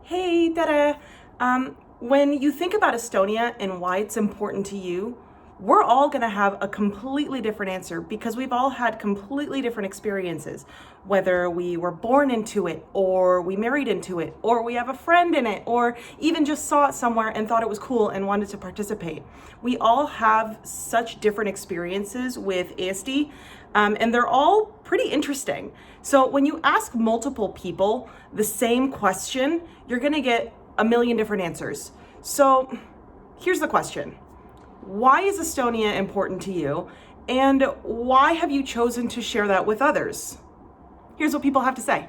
Hey, Tere. When you think about Estonia and why it's important to you, we're all going to have a completely different answer because we've all had completely different experiences. Whether we were born into it, or we married into it, or we have a friend in it, or even just saw it somewhere and thought it was cool and wanted to participate. We all have such different experiences with Eesti, and they're all pretty interesting. So when you ask multiple people the same question, you're gonna get a million different answers. So here's the question. Why is Estonia important to you? And why have you chosen to share that with others? Here's what people have to say.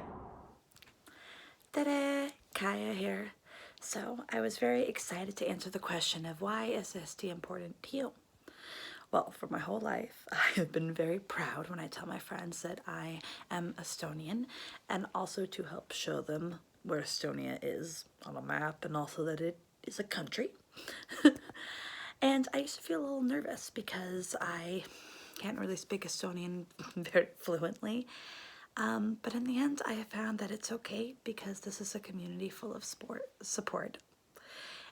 Ta-da! Kaya here. So I was very excited to answer the question of why is SD important to you? Well, for my whole life, I have been very proud when I tell my friends that I am Estonian, and also to help show them where Estonia is on a map, and also that it is a country. And I used to feel a little nervous because I can't really speak Estonian very fluently. But in the end, I have found that it's okay because this is a community full of support.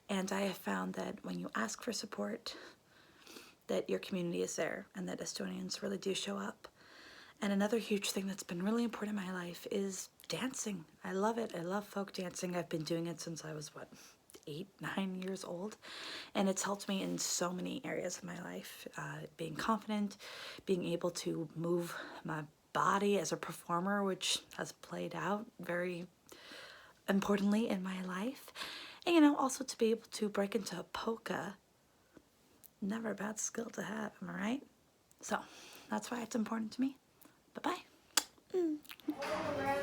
And I have found that when you ask for support, that your community is there and that Estonians really do show up. And another huge thing that's been really important in my life is dancing. I love it. I love folk dancing. I've been doing it since I was, 8-9 years old, and it's helped me in so many areas of my life, being confident, being able to move my body as a performer, which has played out very importantly in my life, and also to be able to break into a polka. Never a bad skill to have, am I right? So that's why it's important to me. Bye-bye.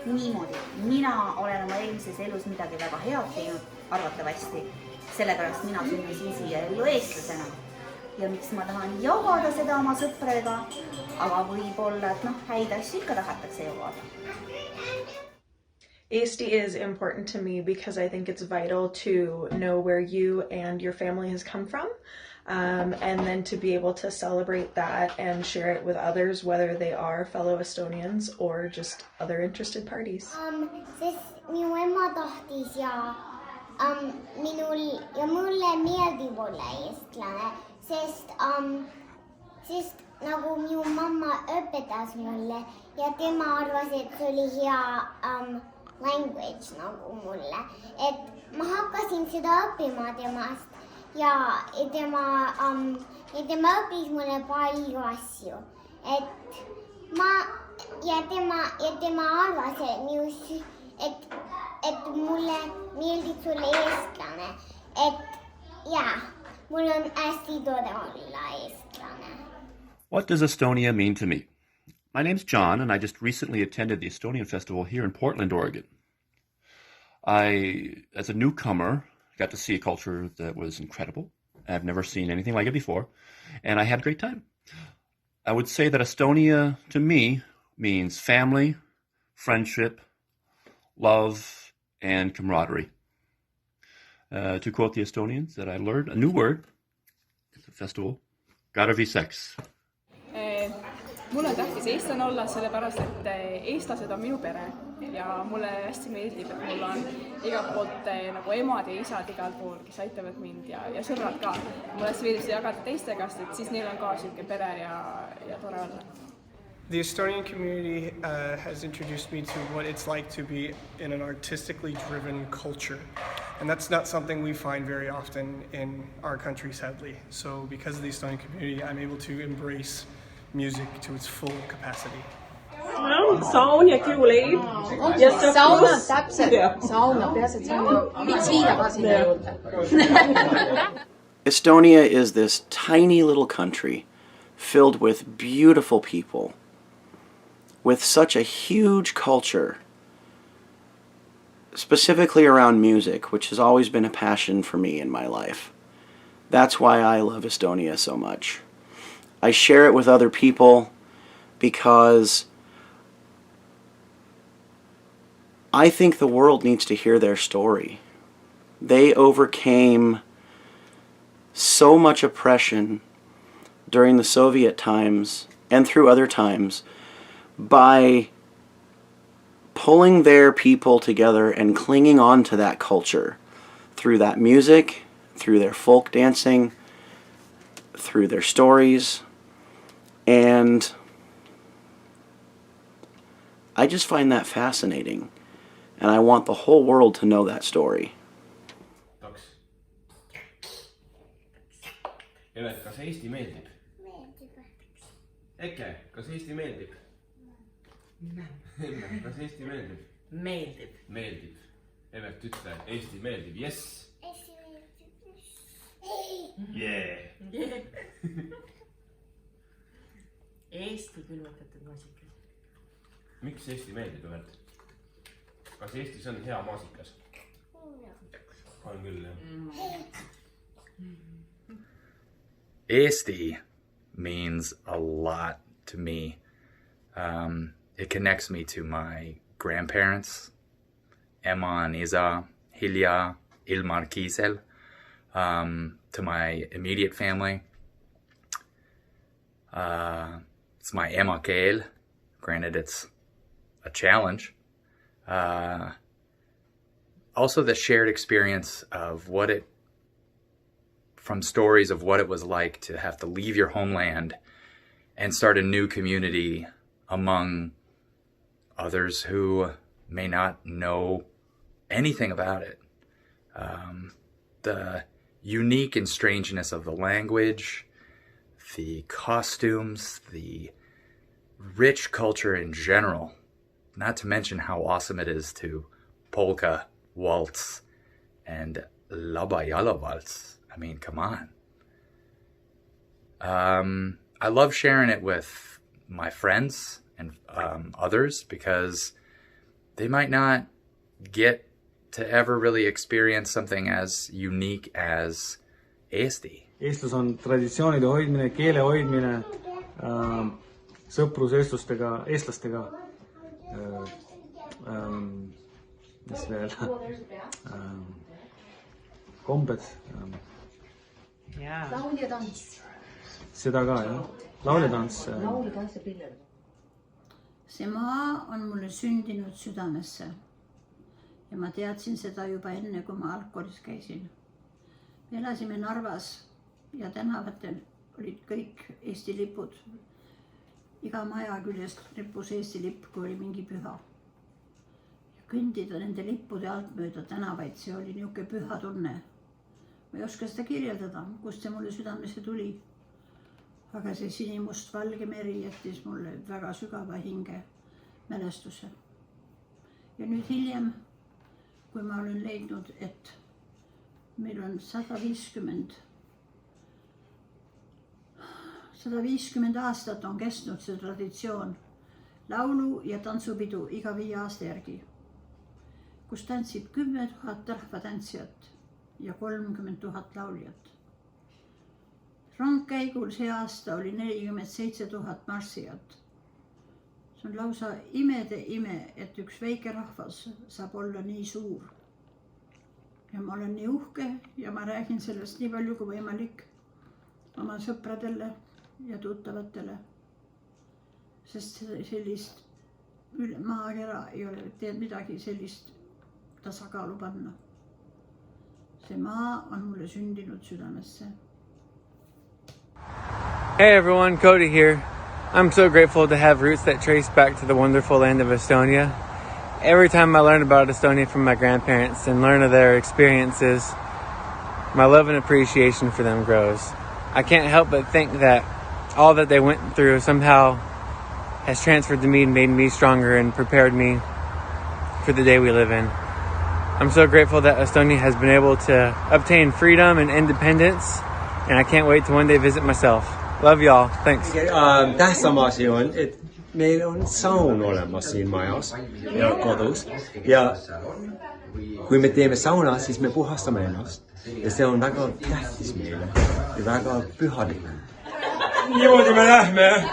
Niimoodi, mina olen oma eelmises elus midagi väga head teinud, arvatavasti. Sellepärast mina sündisin siia ellu eestlasena. Ja miks ma tahan jagada seda oma sõpradega, aga võib-olla, et häid asju ikka tahetakse jagada. Eesti is important to me because I think it's vital to know where you and your family has come from, and then to be able to celebrate that and share it with others, whether they are fellow Estonians or just other interested parties. Sest minu ema tahtis mulle meeldib olla eestlane, sest nagu minu mamma õpetas mulle ja tema arvas, et see oli hea language nagu mulle. Et ma hakkasin seda õppima temast ja tema õppis mulle palju asju. Tema arvas, et mulle meeldib sulle eestlane. Mul on hästi tore olla eestlane. What does Estonia mean to me? My name's John, and I just recently attended the Estonian Festival here in Portland, Oregon. I, as a newcomer, got to see a culture that was incredible. I've never seen anything like it before, and I had a great time. I would say that Estonia, to me, means family, friendship, love, and camaraderie. To quote the Estonians that I learned, a new word at the festival, Garviseks. Mul on tähtis eestlane olla, sellepärast et eestlased on minu pere ja mulle hästi meeldib, et mul on igalt poolt nagu emad ja isad igalt pool, kes aitavad mind ja sõbrad ka. Mulle hästi meeldib seda jagada teistega, et siis neil on ka selline pere ja tore olla. The Estonian community has introduced me to what it's like to be in an artistically driven culture. And that's not something we find very often in our country, sadly. So because of the Estonian community, I'm able to embrace music to its full capacity. Saun ja kiuleib. Sauna, täpselt. Sauna, peaasi, et sauna. Viits viina ka sinna juurde. Estonia is this tiny little country filled with beautiful people, with such a huge culture, specifically around music, which has always been a passion for me in my life. That's why I love Estonia so much. I share it with other people because I think the world needs to hear their story. They overcame so much oppression during the Soviet times and through other times by pulling their people together and clinging on to that culture through that music, through their folk dancing, through their stories. And I just find that fascinating. And I want the whole world to know that story. Evert, kas Eesti meeldib? Meeldib. Eke, kas Eesti meeldib? Emme, kas Eesti meeldib? Meeldib. Meeldib. Evert, ütle, Eesti meeldib, jess! Eesti meeldib. Yeah! Eesti külmutatud maasikas. Miks Eesti meeldib, Evert? Kas Eestis on hea maasikas? On küll, jah. Eesti means a lot to me. It connects me to my grandparents, Emma and Isa, Hilja, Ilmar Kiisel, to my immediate family. It's my ema keel. Granted, it's a challenge. Also the shared experience of from stories of what it was like to have to leave your homeland and start a new community among others who may not know anything about it. The unique and strangeness of the language, the costumes, the rich culture in general, not to mention how awesome it is to polka, waltz, and labayala waltz. I mean, come on. I love sharing it with my friends and others because they might not get to ever really experience something as unique as Eesti. Eestis on traditsioonide hoidmine, keele hoidmine, sõprus eestlastega, mis veel, kombed. Lauljatants. Seda ka, jah. Lauljatants. Lauljatants ja pillerd. See maa on mulle sündinud südamesse ja ma teadsin seda juba enne, kui ma algkoolis käisin. Me elasime Narvas ja tänavatel olid kõik Eesti lipud. Iga maja küljest rippus Eesti lipp, kui oli mingi püha. Ja kõndida nende lippude alt mööda tänavaid, see oli niuke püha tunne. Ma ei oska seda kirjeldada, kust see mulle südamesse tuli. Aga see sinimust valge meri jättis mulle väga sügava hinge mälestuse. Ja nüüd hiljem, kui ma olen leidnud, et meil on 150 aastat on kestnud see traditsioon laulu- ja tantsupidu iga 5 aasta järgi, kus tantsib 10 000 rahvatantsijat ja 30 000 lauljat. Rongkäigul see aasta oli 47 000 marssijat. See on lausa imede ime, et üks väike rahvas saab olla nii suur. Ja ma olen nii uhke ja ma räägin sellest nii palju kui võimalik oma sõpradele ja tuttavatele. Sest sellist maakera ei ole teed midagi sellist tasakaalu panna. See maa on mulle sündinud südamesse. Hey everyone, Cody here. I'm so grateful to have roots that trace back to the wonderful land of Estonia. Every time I learn about Estonia from my grandparents and learn of their experiences, my love and appreciation for them grows. I can't help but think that all that they went through somehow has transferred to me and made me stronger and prepared me for the day we live in. I'm so grateful that Estonia has been able to obtain freedom and independence, and I can't wait to one day visit myself. Love y'all. Thanks. Tähtsam asi on, et meil on saun olemas siin majas ja kodus. Ja kui me teeme sauna, siis me puhastame ennast. Ja see on väga tähtis meile ja väga pühalik. Niimoodi me lähme.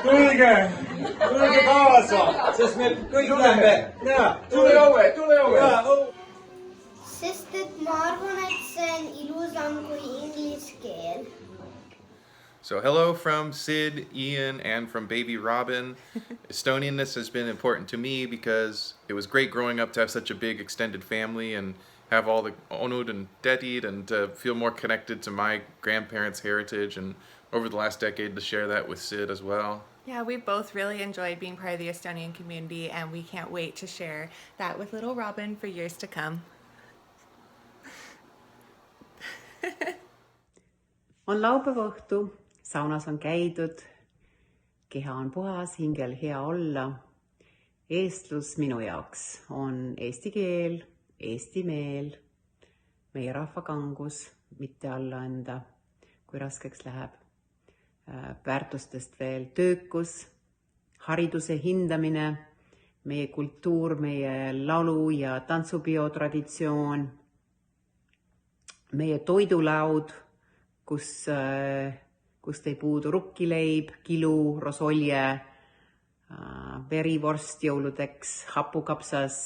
Tulge kaasa, sest me kõik lähme. Tule õue. Sest et ma arvan, et see on ilusam kui inglise keel. So hello from Sid, Ian, and from baby Robin. Estonianness has been important to me because it was great growing up to have such a big extended family and have all the onud and tetid and to feel more connected to my grandparents' heritage, and over the last decade to share that with Sid as well. Yeah, we've both really enjoyed being part of the Estonian community, and we can't wait to share that with little Robin for years to come. On laupäeva õhtu, saunas on käidud, keha on puhas, hingel hea olla. Eestlus minu jaoks on eesti keel, eesti meel, meie rahva kangus, mitte alla anda, kui raskeks läheb. Väärtustest veel töökus, hariduse hindamine, meie kultuur, meie laulu- ja tantsupeo traditsioon, meie toidulaud, kust ei puudu rukkileib, kilu, rosolje, verivorst jõuludeks, hapukapsas,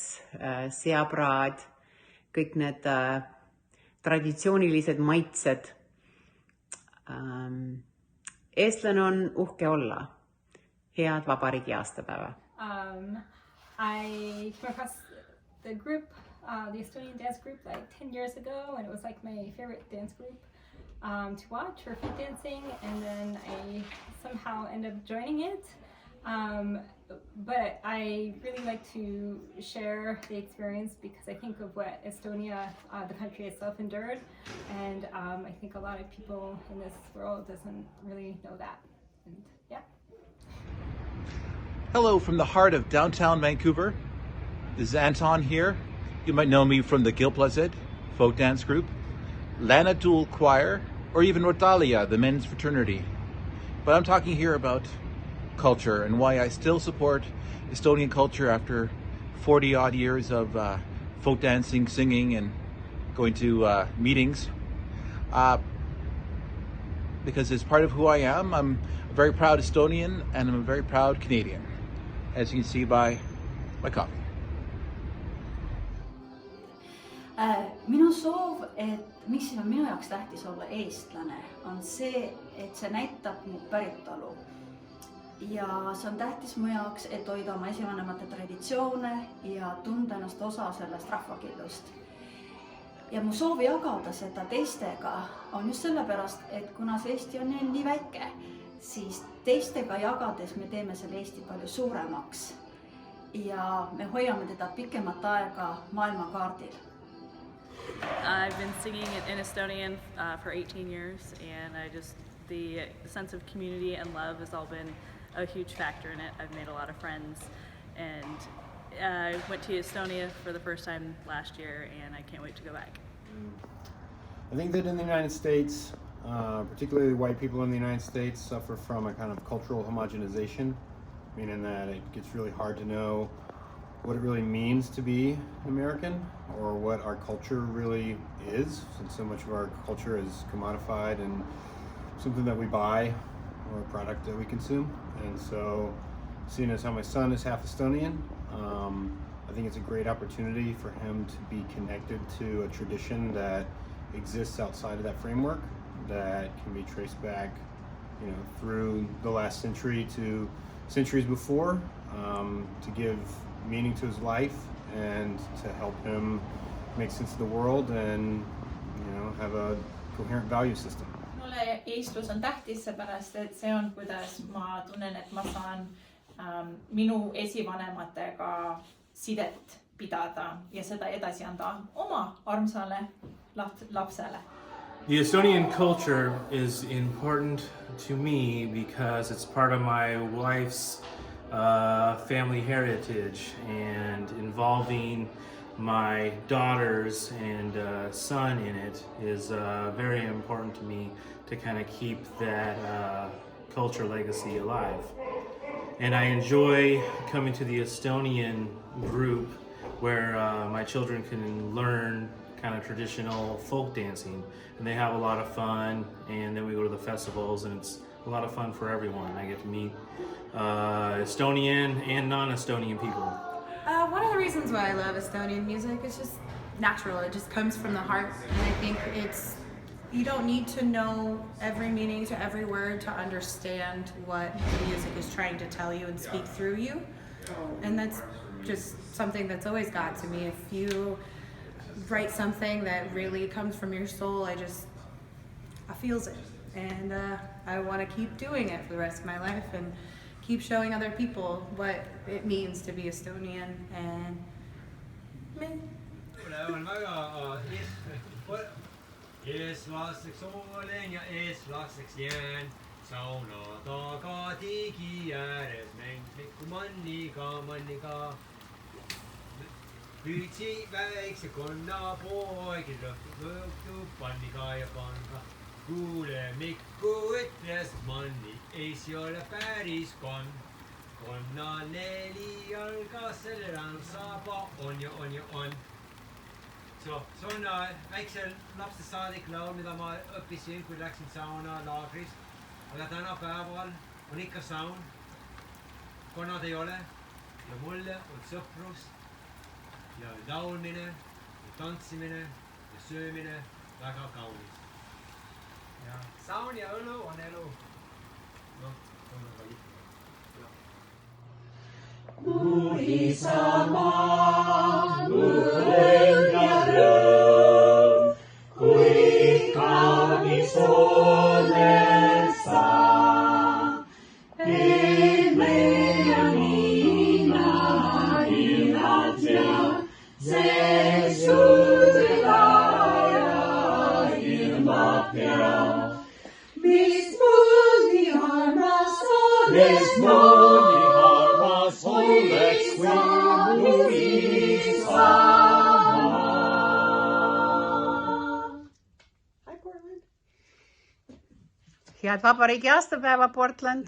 seapraad, kõik need traditsioonilised maitsed. Eestlane on uhke olla. Head vabariigi aastapäeva. I came across the group, the Estonian dance group, like 10 years ago, and it was like my favorite dance group to watch for folk dancing, and then I somehow ended up joining it. But I really like to share the experience because I think of what Estonia, the country itself, endured, and I think a lot of people in this world doesn't really know that. And yeah. Hello from the heart of downtown Vancouver. This is Anton here. You might know me from the Gilplazid folk dance group, Lanadul Choir, or even Rotalia, the men's fraternity. But I'm talking here about culture and why I still support Estonian culture after 40 odd years of folk dancing, singing, and going to meetings. Because as part of who I am, I'm a very proud Estonian and I'm a very proud Canadian, as you can see by my coffee. Minu soov, et miks on minu jaoks tähtis olla eestlane, on see, et see näitab mu päritolu. Ja see on tähtis mu jaoks, et hoida oma esivanemate traditsioone ja tunda ennast osa sellest rahvakillust. Ja mu soov jagada seda teistega on just sellepärast, et kuna see Eesti on nii väike, siis teistega jagades me teeme selle Eesti palju suuremaks ja me hoiame teda pikemat aega maailmakaardil. I've been singing in Estonian for 18 years, and the sense of community and love has all been a huge factor in it. I've made a lot of friends, and I went to Estonia for the first time last year, and I can't wait to go back. I think that in the United States, particularly white people in the United States, suffer from a kind of cultural homogenization, meaning that it gets really hard to know what it really means to be American or what our culture really is, since so much of our culture is commodified and something that we buy or a product that we consume. And so, seeing as how my son is half Estonian, I think it's a great opportunity for him to be connected to a tradition that exists outside of that framework, that can be traced back, through the last century to centuries before, to give meaning to his life and to help him make sense of the world and, have a coherent value system. Mulle eestlus on tähtis, seepärast et see on, kuidas ma tunnen, et ma saan minu esivanematega sidet pidada ja seda edasi anda oma armsale lapsele. The Estonian culture is important to me because it's part of my wife's family heritage, and involving my daughters and son in it is very important to me to kind of keep that culture legacy alive. And I enjoy coming to the Estonian group where my children can learn kind of traditional folk dancing, and they have a lot of fun, and then we go to the festivals, and it's a lot of fun for everyone. I get to meet Estonian and non-Estonian people. One of the reasons why I love Estonian music is just natural. It just comes from the heart, and I think it's You don't need to know every meaning to every word to understand what the music is trying to tell you and speak through you. And that's just something that's always got to me. If you write something that really comes from your soul, I feels it. And I want to keep doing it for the rest of my life and keep showing other people what it means to be Estonian and me. Eestlasteks olen ja eestlasteks jään. Sauna taga tigi ääres mänglikku manniga. Püüdsi väikse konnapoegi lõhtu panniga ja panga. Kuule Mikku ütles manni, ees ei ole päris konn. Konna 4 jalga, sellel on saba, on ja on ja on. See on väiksel lapsest saadik laul, mida ma õppisin, kui läksin sauna laagris. Aga tänapäeval on ikka saun. Konnad ei ole. Ja mulle on sõprus ja laulmine ja tantsimine ja söömine väga kaunis. Ja saun ja õlu on elu. No, on väga lihtne. Isamaa, õnn ja rõõm, kui kaunis oled sa. Pehmeä niina hinnat ja see suudaja ilma pea. Mismoodi armas oleks Head vabariigi aastapäeva, Portland!